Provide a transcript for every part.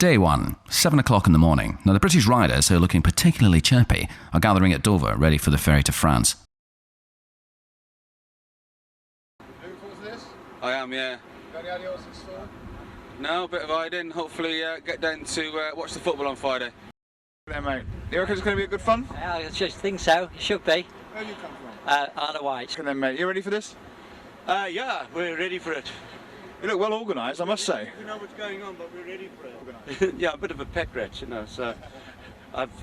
Day 1, 7 o'clock in the morning. Now the British riders, who are looking particularly chirpy, are gathering at Dover, ready for the ferry to France. Looking forward to this? I am, yeah. Got any ideas in store? No, a bit of hiding. Hopefully get down to watch the football on Friday. There, mate. You reckon it's going to be a good fun? I just think so. It should be. Where do you come from? Isle of Wight. Then, mate, you ready for this? Yeah, we're ready for it. You look well organised, I must say. We know what's going on, but we're ready for it. Yeah, a bit of a pack rat, you know, so I've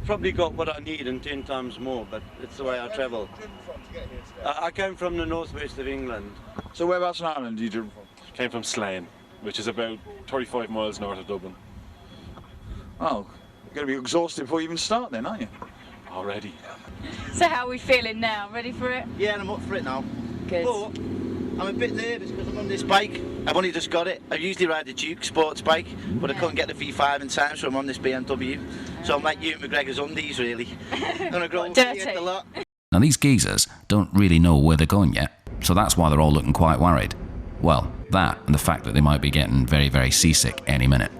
probably got what I need and 10 times more, but it's the way I travel. Where did you driven from to get here today? I came from the northwest of England. So whereabouts in Ireland do you driven from? Came from Slane, which is about 35 miles north of Dublin. Oh, you're going to be exhausted before you even start then, aren't you? Already. So how are we feeling now? Ready for it? Yeah, and I'm up for it now. Good. But I'm a bit nervous because I'm on this bike. I've only just got it. I usually ride the Duke sports bike, but I couldn't get the V5 in time, so I'm on this BMW. So I'm like Ewan McGregor's undies, really. I'm going to grow up a lot. Now these geezers don't really know where they're going yet, so that's why they're all looking quite worried. Well, that and the fact that they might be getting very, very seasick any minute.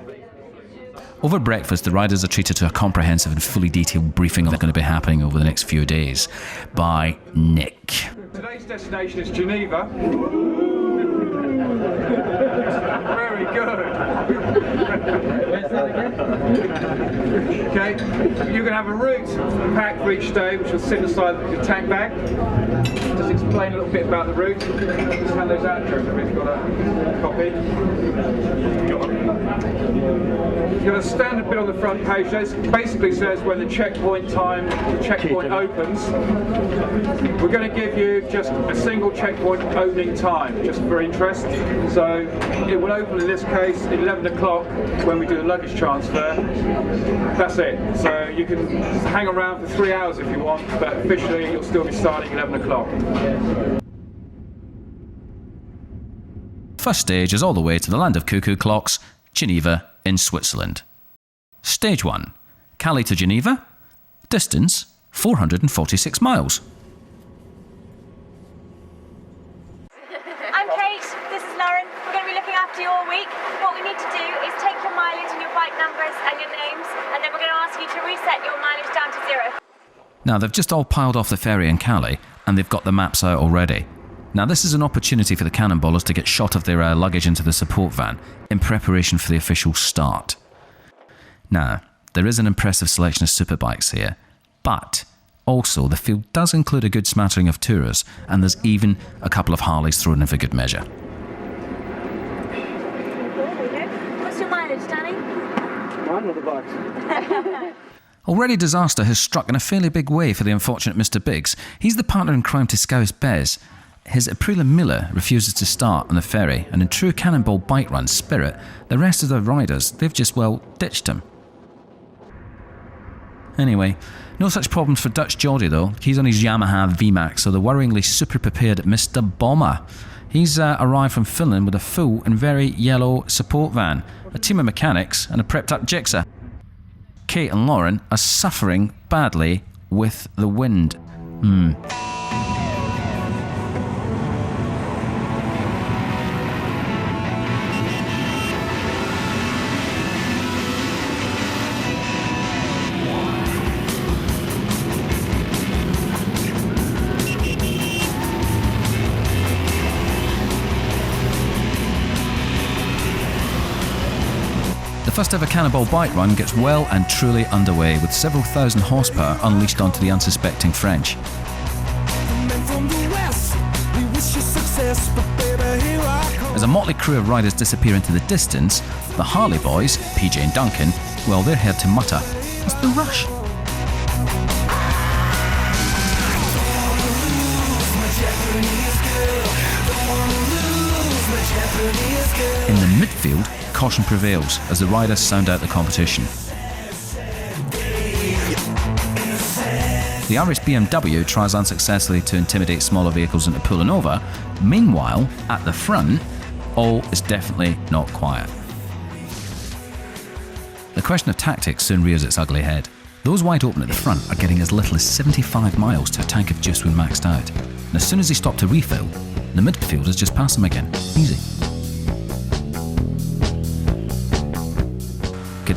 Over breakfast, the riders are treated to a comprehensive and fully detailed briefing that's going to be happening over the next few days by Nick. Today's destination is Geneva. Very good. Okay, you're going to have a route packed for each day, which will sit inside your tank bag. Just explain a little bit about the route. Just hand those out, Joe. Everybody's got a copy. You've got a standard bit on the front page. That basically says when the checkpoint opens. We're going to give you just a single checkpoint opening time, just for interest. So it will open in this case 11 o'clock when we do the luggage transfer. That's it. So you can hang around for 3 hours if you want, but officially you'll still be starting 11 o'clock. First stage is all the way to the land of cuckoo clocks, Geneva in Switzerland. Stage 1, Calais to Geneva, distance 446 miles. I'm Kate, this is Lauren. We're going to be looking after you all week. What we need to do is take your mileage and your bike numbers and your names, and then we're going to ask you to reset your mileage down to 0. Now they've just all piled off the ferry in Calais and they've got the maps out already. Now this is an opportunity for the cannonballers to get shot of their luggage into the support van in preparation for the official start. Now, there is an impressive selection of superbikes here, but also the field does include a good smattering of tourers, and there's even a couple of Harleys thrown in for good measure. What's your mileage, Danny? Mine with the bikes. Already disaster has struck in a fairly big way for the unfortunate Mr. Biggs. He's the partner in crime to Scouse Bez. His Aprilia Miller refuses to start on the ferry, and in true Cannonball bike run spirit, the rest of the riders, they've just, well, ditched him. Anyway, no such problems for Dutch Geordie though. He's on his Yamaha VMAX, so the worryingly super prepared Mr. Bomber. He's arrived from Finland with a full and very yellow support van, a team of mechanics and a prepped up Gixxer. Kate and Lauren are suffering badly with the wind. The first ever Cannonball bike run gets well and truly underway, with several thousand horsepower unleashed onto the unsuspecting French. As a motley crew of riders disappear into the distance, the Harley boys, PJ and Duncan, well, they're heard to mutter, "What's the rush?" In the midfield, caution prevails as the riders sound out the competition. The Irish BMW tries unsuccessfully to intimidate smaller vehicles into pulling over. Meanwhile, at the front, all is definitely not quiet. The question of tactics soon rears its ugly head. Those wide open at the front are getting as little as 75 miles to a tank of juice when maxed out. And as soon as they stop to refill, the midfielders just pass them again. Easy.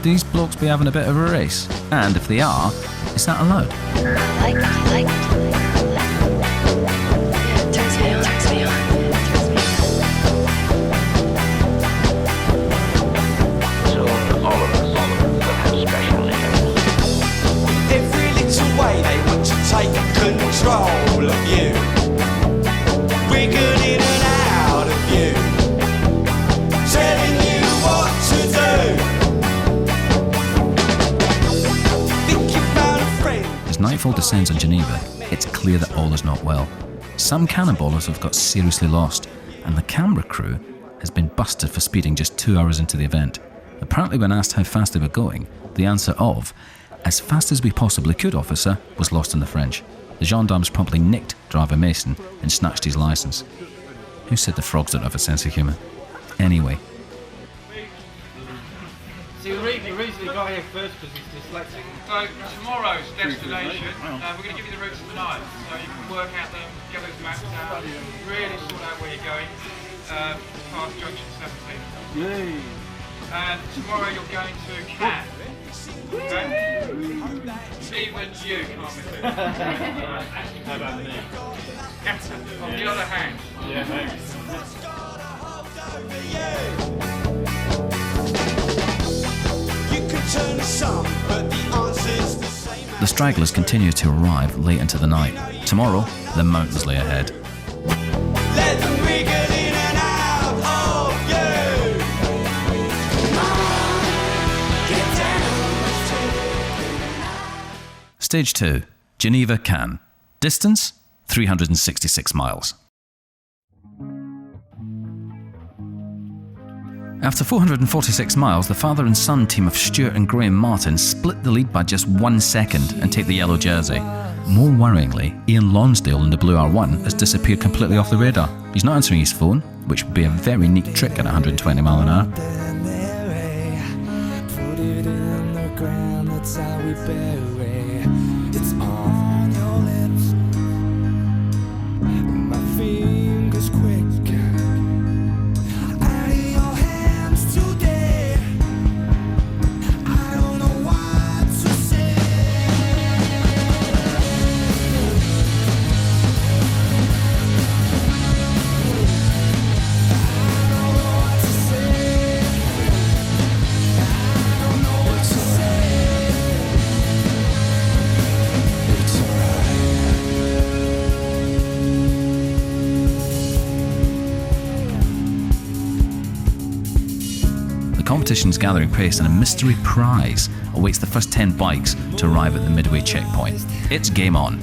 Could these blokes be having a bit of a race? And if they are, is that allowed? Turns me on. So all of us have special needs. Every little way they want to take control of you. Wiggle in and out of you. Telling you what to do. Think you found a friend. As nightfall descends on Geneva, it's clear that all is not well. Some cannonballers have got seriously lost, and the camera crew has been busted for speeding just 2 hours into the event. Apparently when asked how fast they were going, the answer of, "As fast as we possibly could, officer," was lost in the French. The gendarmes promptly nicked driver Mason and snatched his licence. Who said the frogs don't have a sense of humour? Anyway. See, the reason he got here first because he's dyslexic. So tomorrow's destination, we're going to give you the routes tonight, so you can work out them, get those maps out, really sort out where you're going. Past junction 17. Yay! And tomorrow you're going to Cannes. Okay? Even you can't miss it. How about me? On the other hand. Yeah, thanks. The stragglers continue to arrive late into the night. Tomorrow, the mountains lay ahead. Let them wiggle in and out of you. Get down. Stage 2, Geneva, Cannes. Distance, 366 miles. After 446 miles, the father and son team of Stuart and Graham Martin split the lead by just 1 second and take the yellow jersey. More worryingly, Ian Lonsdale in the blue R1 has disappeared completely off the radar. He's not answering his phone, which would be a very neat trick at 120 miles an hour. Put it in the ground, that's how we bury. It's on your lips. My fingers quick. Out of your hands today. I don't know what to say. The competition's gathering pace and a mystery prize awaits the first 10 bikes to arrive at the midway checkpoint. It's game on.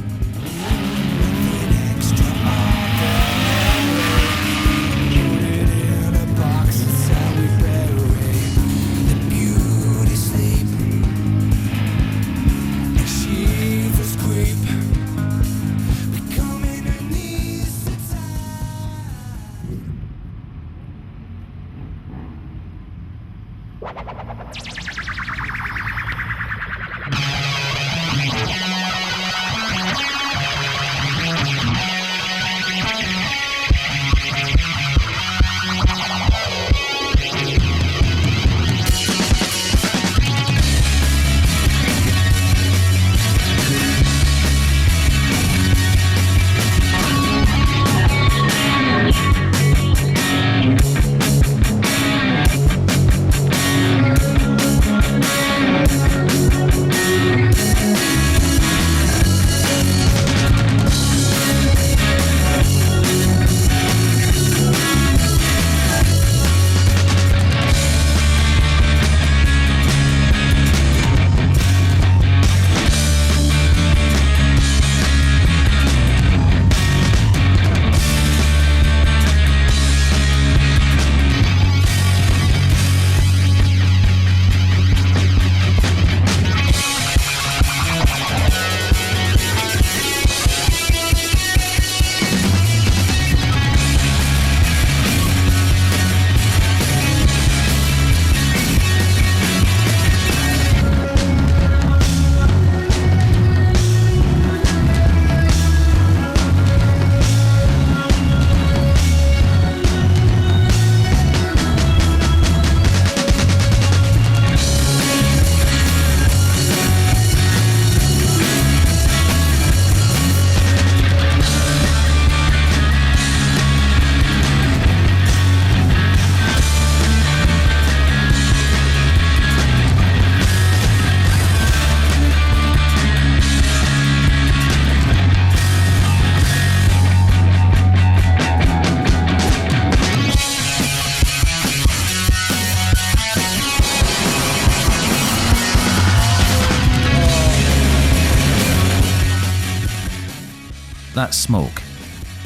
That smoke,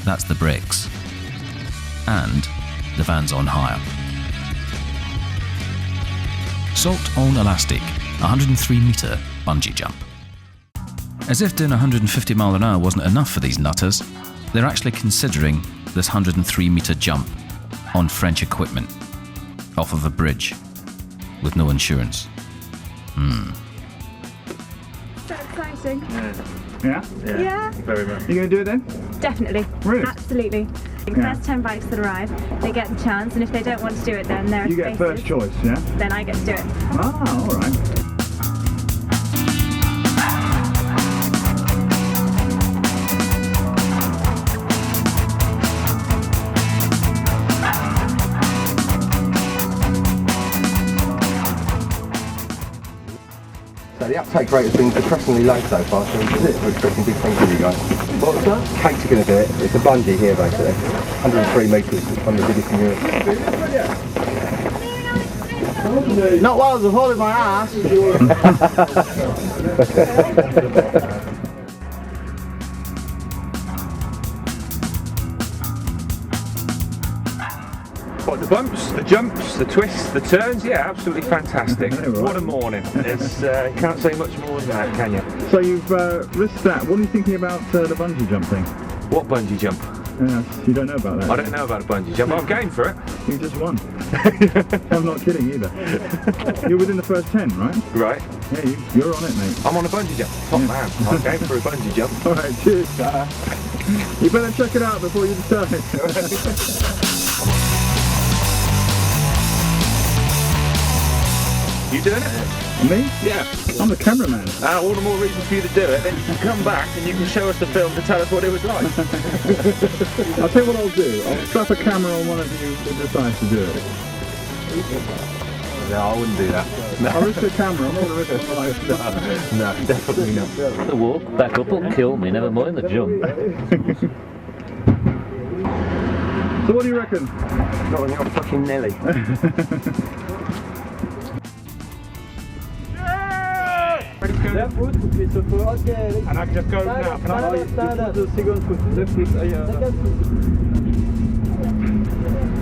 that's the brakes. And the van's on hire. Saut own Elastique, 103-metre bungee jump. As if doing 150 mile an hour wasn't enough for these nutters, they're actually considering this 103-metre jump on French equipment, off of a bridge, with no insurance. So exciting. Yeah? Yeah. Very much. You going to do it then? Definitely. Really? Absolutely. The Yeah. first 10 bikes that arrive, they get the chance, and if they don't want to do it, then there are You get spaces. first choice, yeah? Then I get to do it. Ah, all right. So the uptake rate has been depressingly low so far, so this is it. We're expecting big things from you guys. What's that? Kate's going to do it. It's a bungee here basically. 103 metres, one of the biggest in Europe. Not while I was holding my ass. What, the bumps, the jumps, the twists, the turns? Yeah, absolutely fantastic. What a morning. It's, can't say much more than that, can you? So you've risked that. What are you thinking about the bungee jump thing? What bungee jump? Yes, you don't know about that. I don't know about a bungee jump. I'm game for it. You just won. I'm not kidding either. You're within the first 10, right? Right. Yeah, you're on it, mate. I'm on a bungee jump. Top man. I'm game for a bungee jump. All right, cheers. You better check it out before you decide. You doing it? Me? Yeah. I'm the cameraman. All the more reason for you to do it. Then you can come back and you can show us the film to tell us what it was like. I'll tell you what I'll do. I'll strap a camera on one of you who decides to do it. No, I wouldn't do that. No. I'll risk the camera. I'm not going to risk my life. No, definitely not. The walk back up will kill me, never mind the jump. So what do you reckon? Not on your fucking Nelly. Left foot, it's a foot. Okay. And I can just go now. Can I? Stand up. The second foot. Left foot.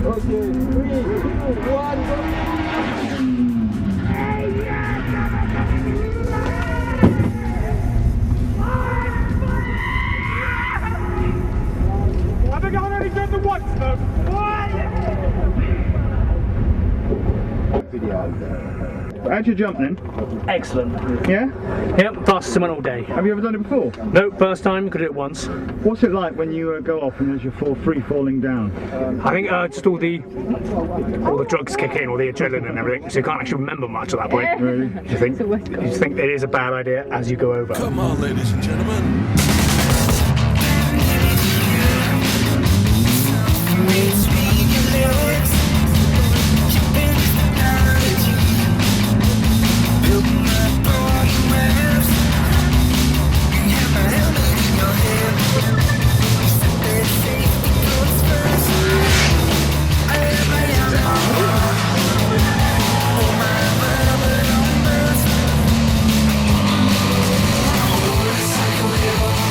Okay, 3, 2, 1, go! I think I've only done the once though. How'd you jump then? Excellent. Yeah? Yep, fastest one all day. Have you ever done it before? Nope, first time, could do it once. What's it like when you go off and as you fall free falling down? I think just all the drugs kick in, all the adrenaline and everything, so you can't actually remember much at that point. Really? You think it is a bad idea as you go over. Come on, ladies and gentlemen. Cycle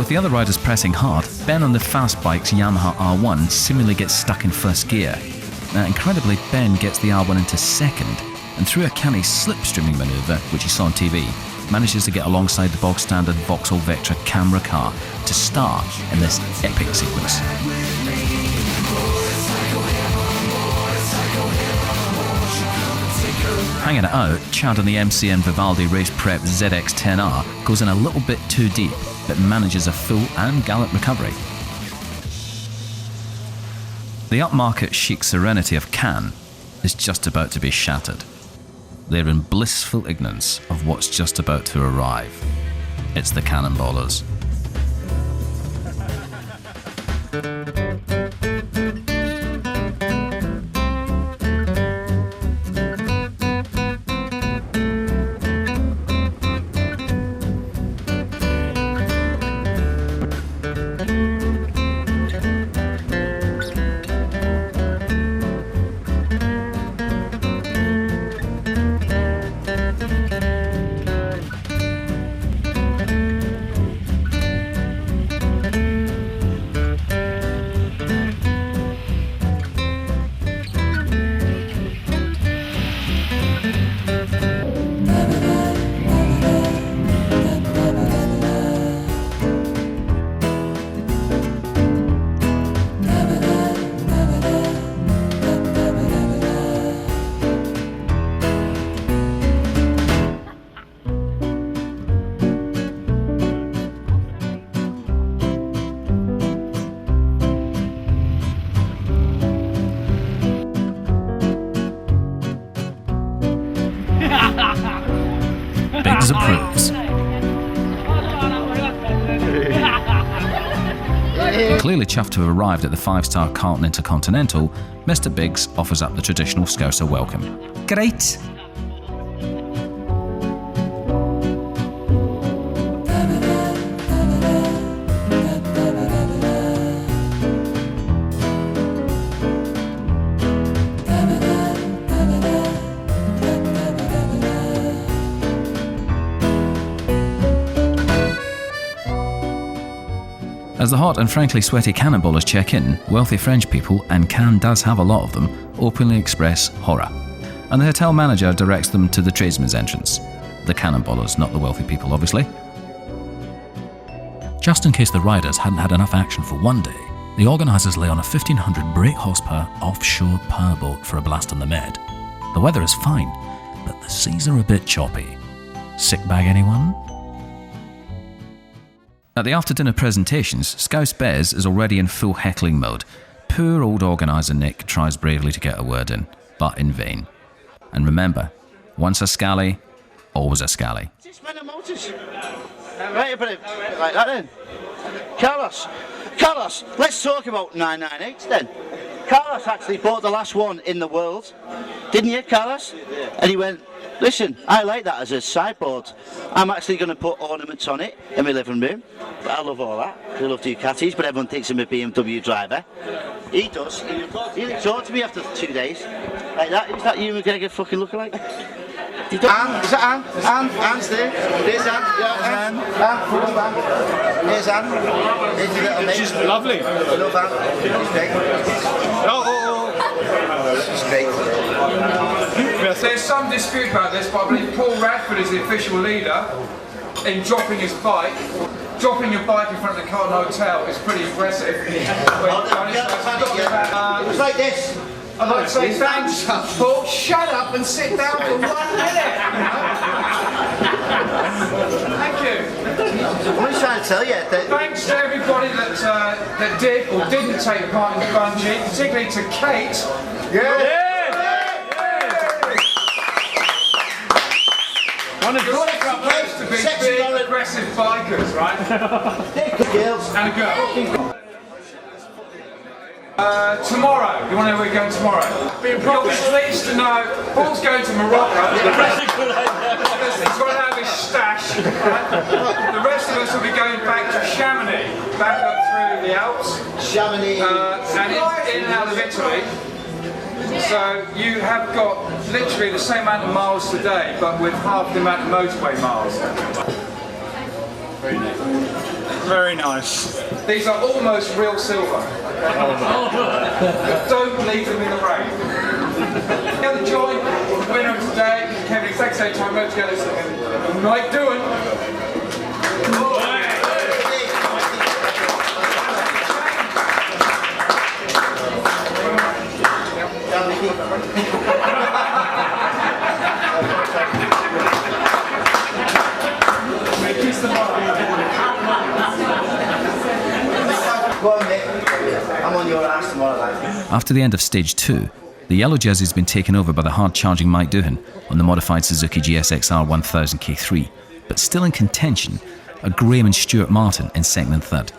With the other riders pressing hard, Ben on the fast bike's Yamaha R1 seemingly gets stuck in first gear. Now, incredibly, Ben gets the R1 into second, and through a canny slipstreaming manoeuvre, which he saw on TV, manages to get alongside the bog standard Vauxhall Vectra camera car to star in this epic sequence. Hanging it out, Chad on the MCN Vivaldi Race Prep ZX-10R goes in a little bit too deep, but manages a full and gallant recovery. The upmarket chic serenity of Cannes is just about to be shattered. They're in blissful ignorance of what's just about to arrive. It's the Cannonballers. Biggs approves. Clearly chuffed to have arrived at the 5-star Carlton Intercontinental, Mr. Biggs offers up the traditional Scouser welcome. Great! As the hot and frankly sweaty Cannonballers check in, wealthy French people, and Cannes does have a lot of them, openly express horror. And the hotel manager directs them to the tradesman's entrance. The Cannonballers, not the wealthy people, obviously. Just in case the riders hadn't had enough action for one day, the organisers lay on a 1500 brake horsepower offshore powerboat for a blast on the Med. The weather is fine, but the seas are a bit choppy. Sick bag anyone? At the after-dinner presentations, Scouse Bez is already in full heckling mode. Poor old organiser Nick tries bravely to get a word in, but in vain. And remember, once a scally, always a scally. Just man of motors. Right, but like that then. Carlos, let's talk about 998s then. Carlos actually bought the last one in the world, didn't you, Carlos? And he went, listen, I like that as a sideboard. I'm actually going to put ornaments on it in my living room. I love all that. I love Ducatis, but everyone thinks I'm a BMW driver. He does. He talked to me after 2 days. Like that. Who's that Ewan McGregor fucking looking like? Anne? Is that Anne? Anne's there. There's Anne. Yeah, Anne. Anne. Here's Anne. Here's your little mate. She's lovely. I love Anne. She's great. She's great. There's some dispute about this, but I believe Paul Radford is the official leader in dropping his bike. Dropping your bike in front of the Carlton Hotel is pretty impressive. It was like this. I'd like to say thanks, Paul. Shut up and sit down for 1 minute. Thank you. What are you trying to tell you? Thanks to everybody that did or didn't take part in the bungee, particularly to Kate. Yeah. One of the supposed to be big, aggressive bikers, right? Girls. And a girl. Tomorrow. You want to know where we're going tomorrow? You'll be pleased to know Paul's going to Morocco. He's got to have his stash. Right? The rest of us will be going back to Chamonix, back up through the Alps. Chamonix. And in and out of Italy. So you have got literally the same amount of miles today, but with half the amount of motorway miles. Very nice. Very nice. These are almost real silver. But don't leave them in the rain. The other joint, winner of today, came at the exact same time, both together, Mike Doohan. I'm on your ass tomorrow, lad. After the end of stage 2, the yellow jersey has been taken over by the hard-charging Mike Doohan on the modified Suzuki GSXR 1000 K3, but still in contention are Graham and Stuart Martin in second and third.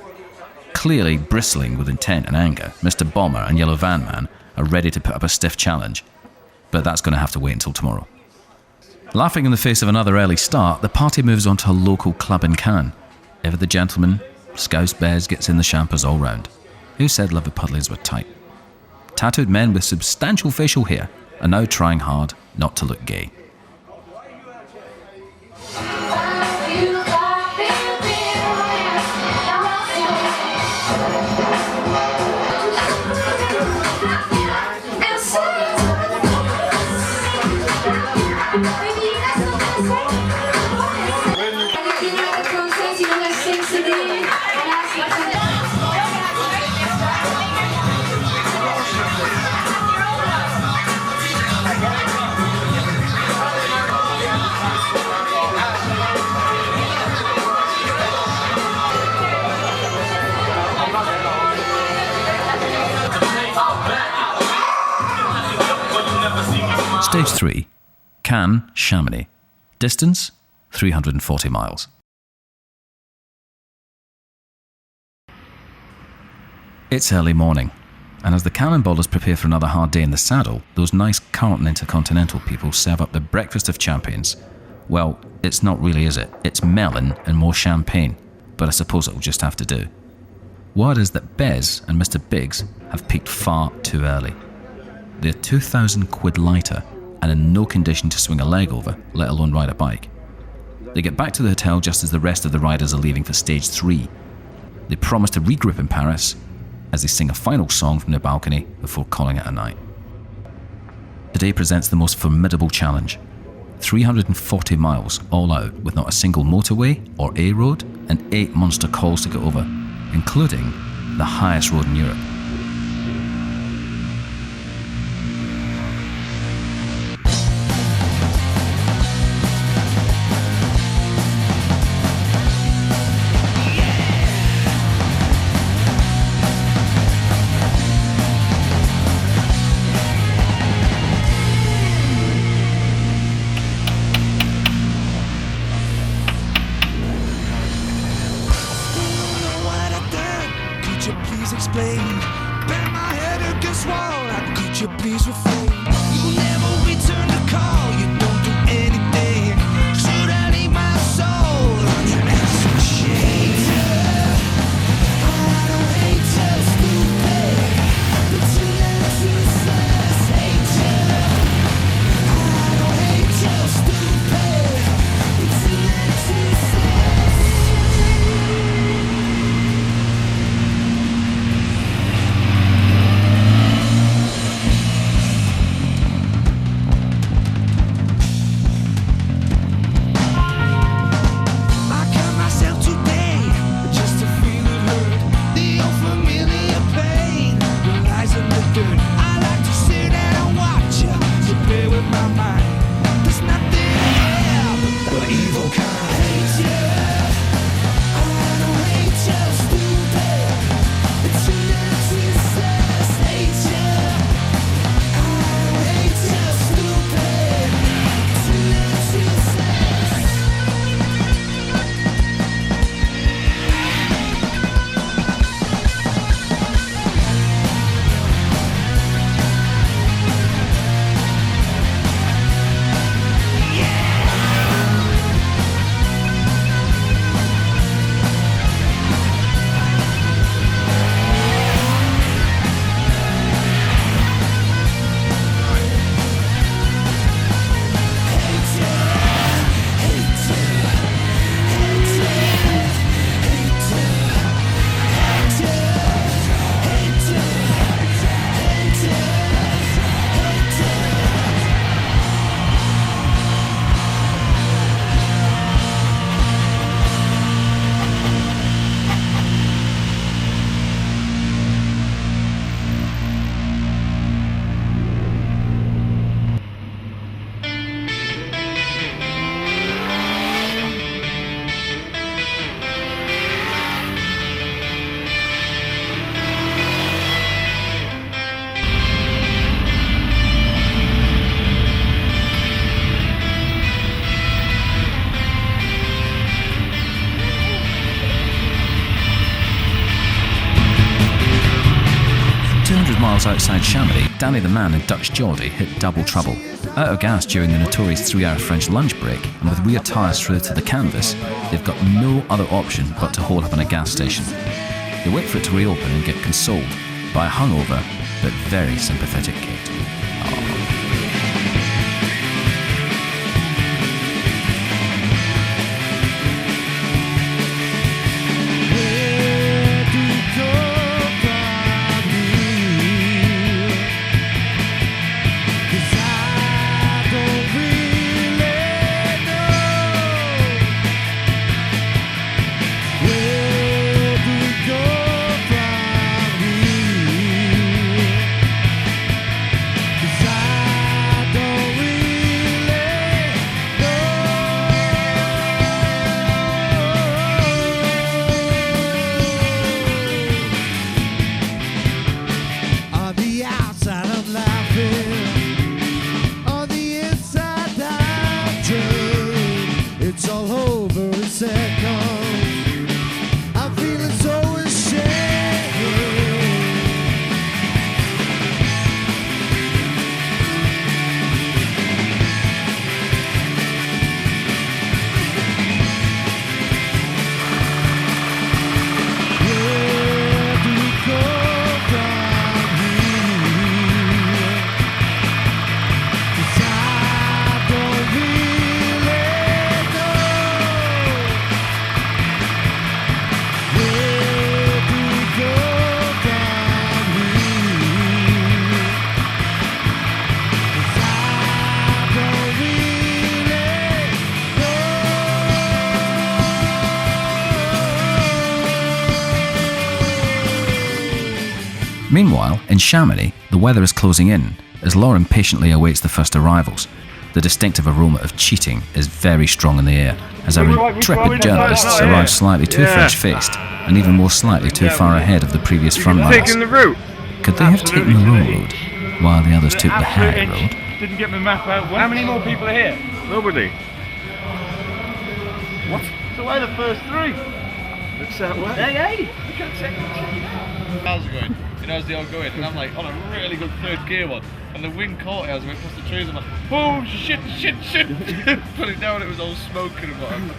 Clearly bristling with intent and anger, Mr. Bomber and Yellow Van Man are ready to put up a stiff challenge, but that's going to have to wait until tomorrow. Laughing in the face of another early start, the party moves on to a local club in Cannes. Ever the gentleman, Scouse Bears gets in the champers all round. Who said Liverpudlians were tight? Tattooed men with substantial facial hair are now trying hard not to look gay. Stage 3, Cannes, Chamonix. Distance, 340 miles. It's early morning, and as the cannonballers prepare for another hard day in the saddle, those nice Carlton Intercontinental people serve up the breakfast of champions. Well, it's not really, is it? It's melon and more champagne, but I suppose it'll just have to do. Word is that Bez and Mr. Biggs have peaked far too early. They're 2,000 quid lighter and in no condition to swing a leg over, let alone ride a bike. They get back to the hotel just as the rest of the riders are leaving for stage 3. They promise to regroup in Paris as they sing a final song from their balcony before calling it a night. Today presents the most formidable challenge. 340 miles all out with not a single motorway or A road and 8 monster calls to get over, including the highest road in Europe. miles outside Chamonix, Danny the Man and Dutch Geordie hit double trouble. Out of gas during the notorious 3-hour French lunch break, and with rear tyres through to the canvas, they've got no other option but to hold up in a gas station. They wait for it to reopen and get consoled by a hungover but very sympathetic Kate. Meanwhile, in Chamonix, the weather is closing in as Lauren patiently awaits the first arrivals. The distinctive aroma of cheating is very strong in the air as our intrepid journalists arrive slightly too French-faced and even more slightly too far ahead of the previous frontrunners. Could they have taken the low road while the others took the high road? Didn't get my map out. How many more people are here? Nobody. What? So where are the first three? Looks that way. Hey! How's it going? You know, as they all go in, and I'm like on a really good third gear one, and the wind caught it as I went past the trees. I'm like, oh shit! Put it down, it was all smoking and whatever.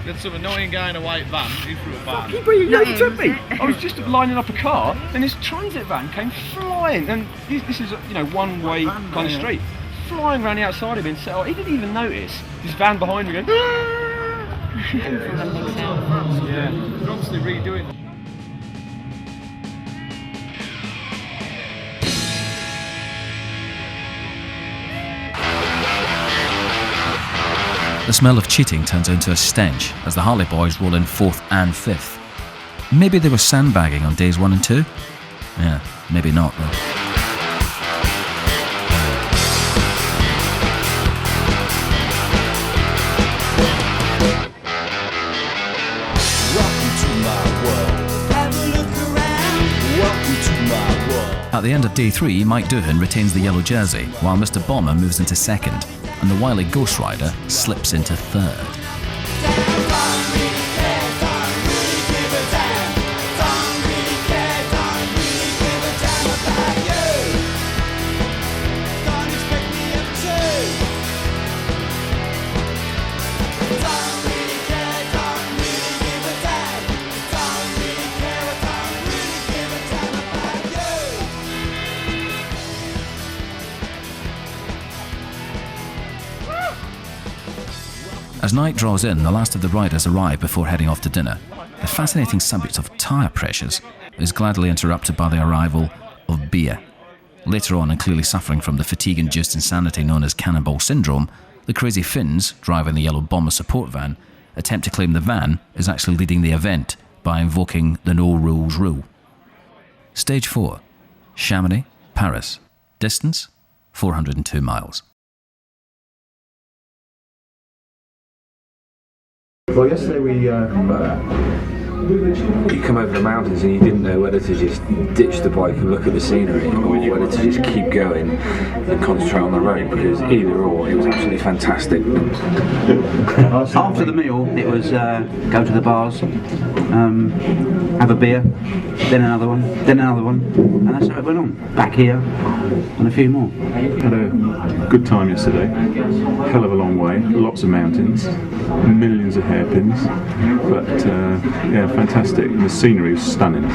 We had some annoying guy in a white van. He threw a van. You overtook me. I was just lining up a car, and this transit van came flying, and this is one-way kind of street, flying around the outside of me and set off. He didn't even notice this van behind me going. Yeah, constantly redoing. The smell of cheating turns into a stench as the Harley boys roll in 4th and 5th. Maybe they were sandbagging on days 1 and 2? Yeah, maybe not though. At the end of day 3, Mike Doohan retains the yellow jersey, while Mr. Bomber moves into 2nd, and the wily Ghost Rider slips into 3rd. As night draws in, the last of the riders arrive before heading off to dinner. The fascinating subject of tyre pressures is gladly interrupted by the arrival of beer. Later on, and clearly suffering from the fatigue-induced insanity known as cannonball syndrome, the crazy Finns, driving the yellow bomber support van, attempt to claim the van is actually leading the event by invoking the no rules rule. Stage 4. Chamonix, Paris. Distance, 402 miles. Well, yesterday you come over the mountains and you didn't know whether to just ditch the bike and look at the scenery or whether to just keep going and concentrate on the road, because either or, it was absolutely fantastic. After the meal, it was go to the bars, have a beer, then another one, and that's how it went on. Back here, and a few more. Had a good time yesterday. Hell of a long way, lots of mountains, millions of hairpins, but yeah, fantastic. And the scenery was stunning.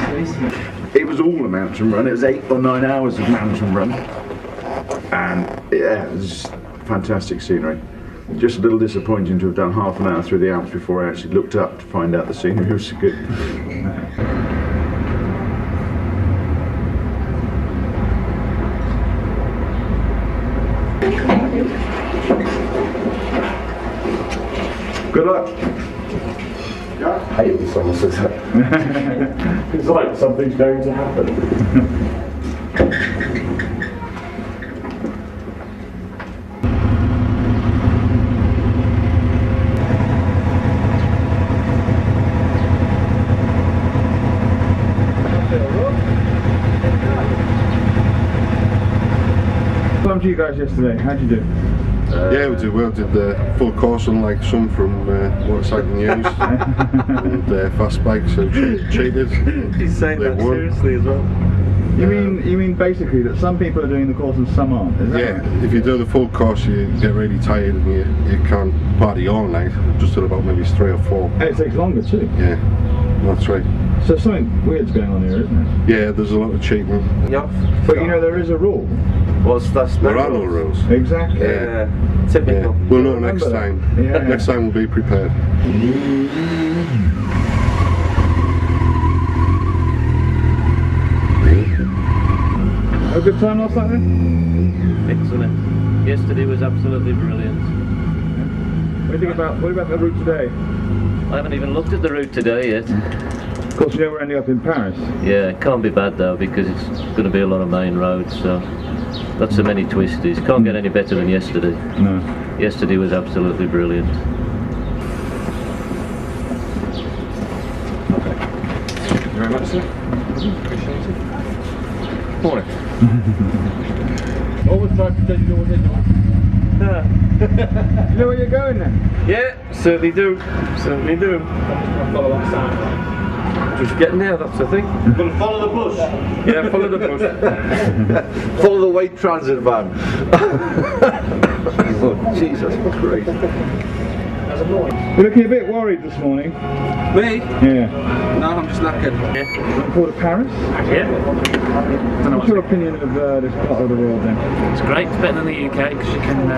It was all a mountain run. It was 8 or 9 hours of mountain run, and yeah, it was just fantastic scenery. Just a little disappointing to have done half an hour through the Alps before I actually looked up to find out the scenery was so good. Good luck. I hate when someone says that. It's like something's going to happen. Welcome to you guys yesterday. How'd you do? Yeah, we did well. Did the full course unlike some from motorcycle news and fast bikes, so cheated. He's saying that seriously as well. You mean basically that some people are doing the course and some aren't? Is that Yeah, right? if you do the full course, you get really tired and you can't party all night. Just till about maybe 3 or 4. And it takes longer too. Yeah, that's right. So something weird's going on here, isn't it? Yeah, there's a lot of cheating. Yeah. But you know there is a rule. There are no rules. Exactly. Yeah. Typical. Yeah. We'll know Remember next that. time. Yeah. Next time we'll be prepared. Have a good time last night then? Excellent. Yesterday was absolutely brilliant. What do you think about the route today? I haven't even looked at the route today yet. Of course, you know we're ending up in Paris. Yeah, it can't be bad though because it's going to be a lot of main roads, so not so many twisties. Can't get any better than yesterday. No. Yesterday was absolutely brilliant. Thank you very much, sir. Appreciate it. Morning. Always try to pretend you know what they're doing. You know where you're going then? Yeah, certainly do. Certainly do. Follow that sound. Just getting there, that's the thing. Gonna follow the bus. Yeah, follow the bus. Follow the white transit van. Oh, Jesus Christ. You're looking a bit worried this morning. Me? Yeah. No, I'm just knackered. Looking forward to Paris? Yeah. What's your opinion of this part of the world then? It's great. It's better than the UK because you can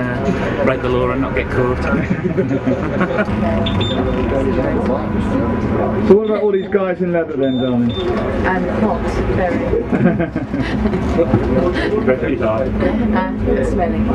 break the law and not get caught. So what about all these guys in leather then, darling? And hot, very. Very high. And smelling.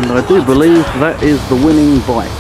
And I do believe that is the winning bike.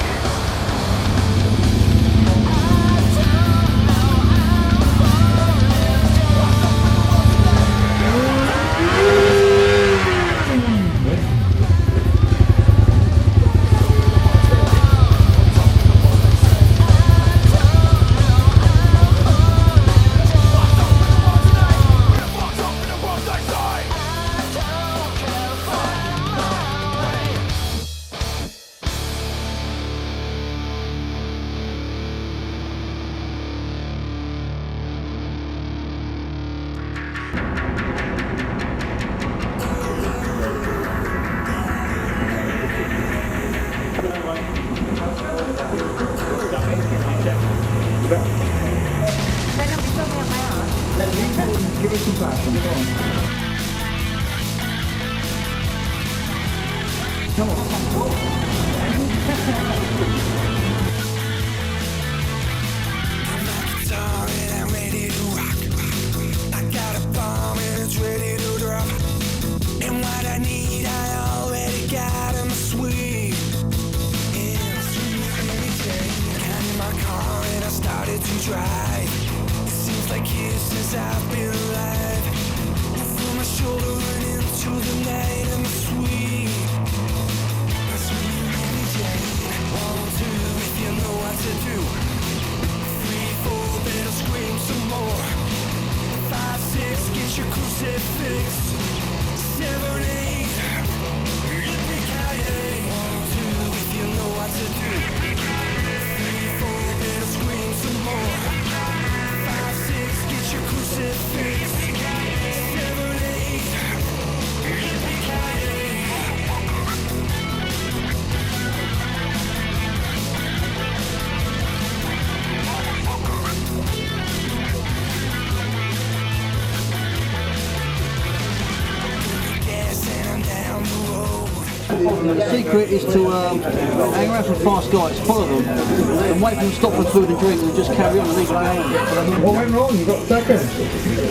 The secret is to hang around for fast guys, follow them, and wait for them to stop for food and drink, and just carry on and leave them going. What went wrong? You got second.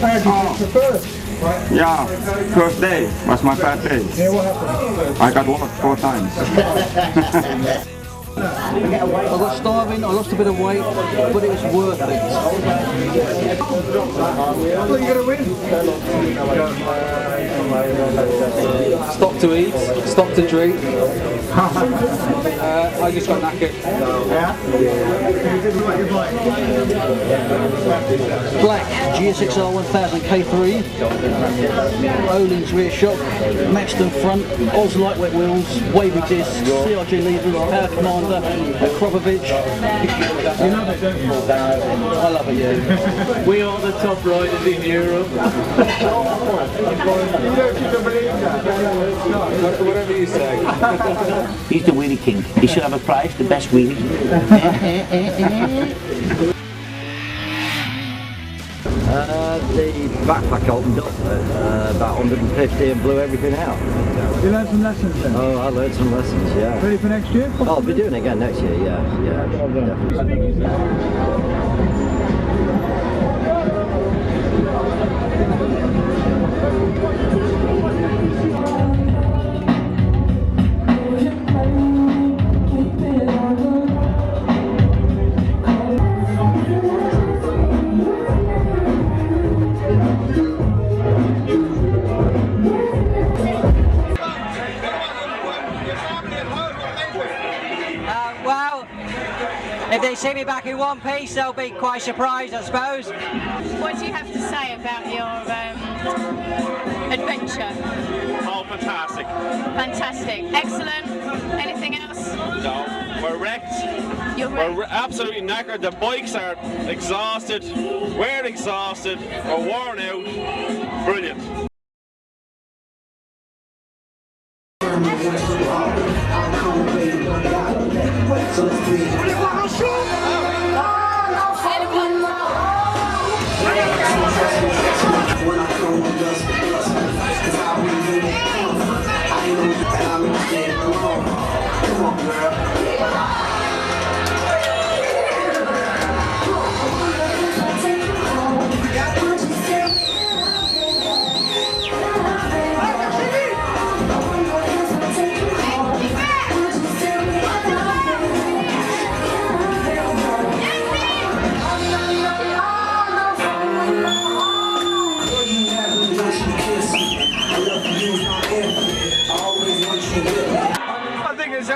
How did you get to first? Yeah, first day was my bad day. Yeah, what happened? I got lost 4 times. I got starving, I lost a bit of weight, but it was worth it. What are you going to win? Stop to eat, stop to drink. I just got knackered. Black GSXR 1000 K3, Olin's rear shock, Maxton front, Oz lightweight wheels, wavy discs, CRG levers, power commander, Akropovich. You love it, don't you? I love it, yeah. We are the top riders in Europe. Whatever you say. He's the wheelie king. He should have a prize, the best wheelie. The backpack opened up at about 150 and blew everything out. You learned some lessons then? Oh, I learned some lessons, yeah. Ready for next year? Oh, I'll be doing it again next year, yeah, definitely. If they see me back in one piece, they'll be quite surprised, I suppose. What do you have to say about your adventure? Oh, fantastic. Fantastic. Excellent. Anything else? No, we're wrecked. You're wrecked? We're absolutely knackered. The bikes are exhausted. We're exhausted. We're worn out. Brilliant.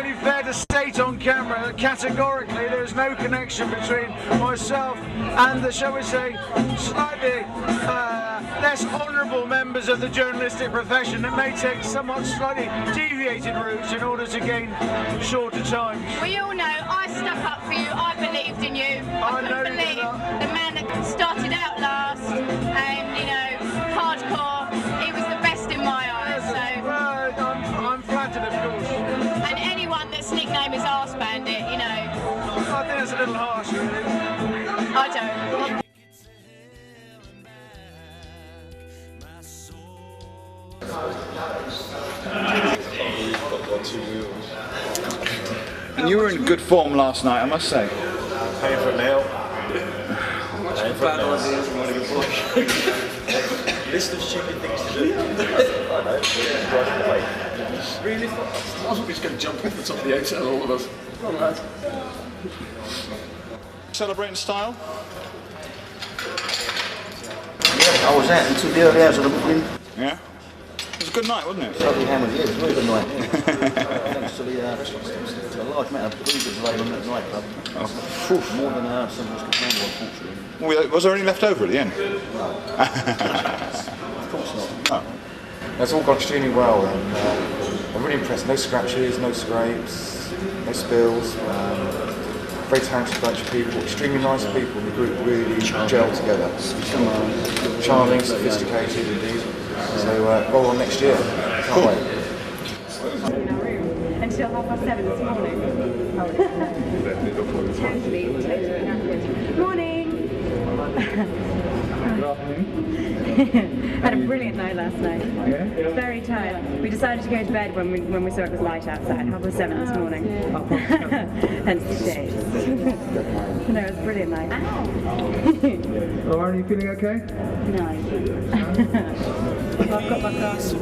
only fair to state on camera that categorically there is no connection between myself and the, shall we say, slightly less honourable members of the journalistic profession that may take somewhat slightly deviated routes in order to gain shorter times. We all know I stuck up for you, I believed in you. I couldn't believe the man that started out last and, you know, hardcore, he was the best in my eyes. So. I'm flattered, of course. And anyone that's nickname is Arse Bandit, you know. I think that's a little harsh, really. I don't. And you were in good form last night, I must say. Pay for it now. Bad ideas and running a bush. List of stupid things to do. I know. Really? I thought we was going to jump off the top of the hotel, all of us. Come on, lads. Celebrating style? Yeah, I was out until the early hours of the morning. Yeah? It was a good night, wasn't it? Lovely hammered, yeah, it was a very good night. Thanks to the large amount of boozers available at the nightclub. Oh. More than some of us could handle, unfortunately. Was there any left over at the end? No. Of course not. No. It's all gone extremely well, and I'm really impressed. No scratches, no scrapes, no spills. Very talented bunch of people, extremely nice people. The group really gelled together. Charming, sophisticated indeed. So roll on next year. Can't wait. Until 7:30 this morning. Totally knackered. Morning! Had a brilliant night last night. Yeah? Very tired. We decided to go to bed when we saw it was light outside, 7:30 this morning. Hence the shades. No, it was a brilliant night. Oh, are you feeling okay? No. I've got my glasses on.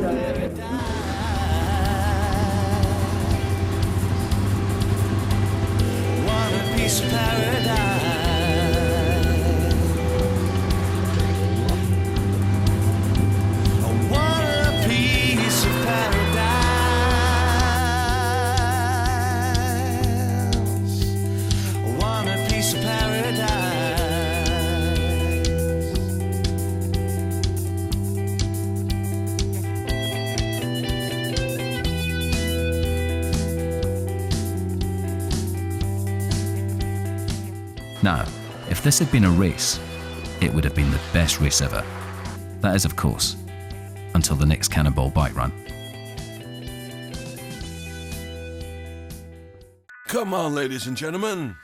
Want a piece of paradise. I want a piece of paradise. I want a piece of paradise. Now, if this had been a race, it would have been the best race ever. That is, of course, until the next Cannonball bike run. Come on, ladies and gentlemen.